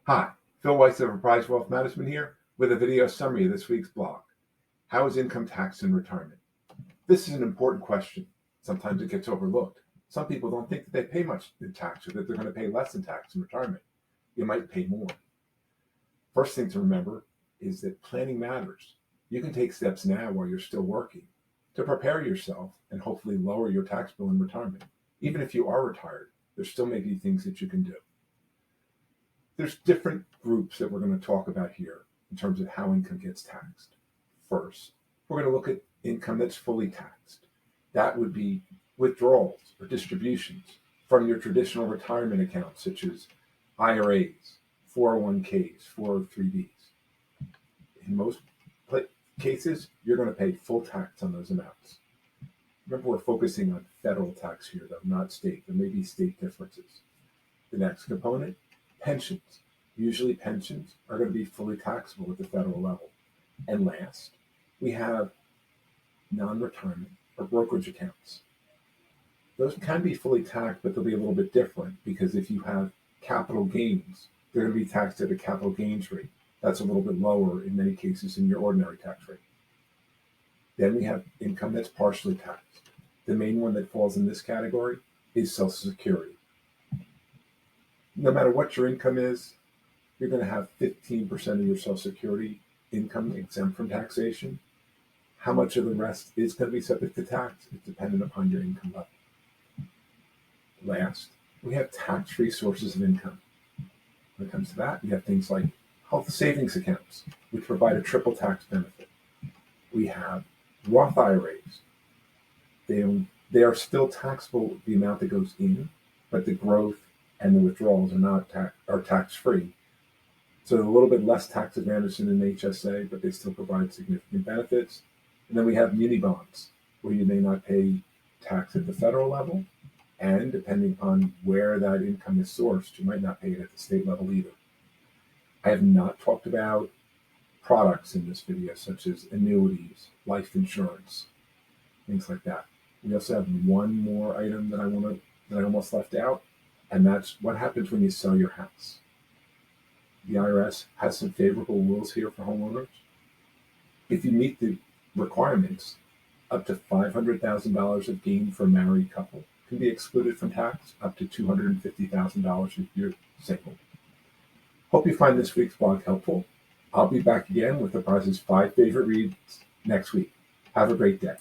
Hi, Phil Weiss of Apprise Wealth Management here with a video summary of this week's blog. How is income taxed in retirement? This is an important question. Sometimes it gets overlooked. Some people don't think that they pay much in tax or that they're going to pay less in tax in retirement. You might pay more. First thing to remember is that planning matters. You can take steps now while you're still working to prepare yourself and hopefully lower your tax bill in retirement. Even if you are retired, there still may be things that you can do. There's different groups that we're going to talk about here in terms of how income gets taxed. First, we're going to look at income that's fully taxed. That would be withdrawals or distributions from your traditional retirement accounts, such as IRAs, 401ks, 403bs. In most cases, you're going to pay full tax on those amounts. Remember, we're focusing on federal tax here, though, not state. There may be state differences. The next component, pensions. Usually pensions are going to be fully taxable at the federal level. And last, we have non-retirement or brokerage accounts. Those can be fully taxed, but they'll be a little bit different because if you have capital gains, they're going to be taxed at a capital gains rate. That's a little bit lower in many cases than your ordinary tax rate. Then we have income that's partially taxed. The main one that falls in this category is Social Security. No matter what your income is, you're going to have 15% of your Social Security income exempt from taxation. How much of the rest is going to be subject to tax is dependent upon your income level. Last, we have tax-free sources of income. When it comes to that, you have things like health savings accounts, which provide a triple tax benefit. We have Roth IRAs. They are still taxable, the amount that goes in, but the growth and the withdrawals are tax-free. So a little bit less tax advantage than an HSA, but they still provide significant benefits. And then we have muni bonds, where you may not pay tax at the federal level, and depending upon where that income is sourced, you might not pay it at the state level either. I have not talked about products in this video, such as annuities, life insurance, things like that. We also have one more item that I almost left out, and that's what happens when you sell your house. The IRS has some favorable rules here for homeowners. If you meet the requirements, up to $500,000 of gain for a married couple can be excluded from tax, up to $250,000 if you're single. Hope you find this week's blog helpful. I'll be back again with Apprise's 5 favorite reads next week. Have a great day.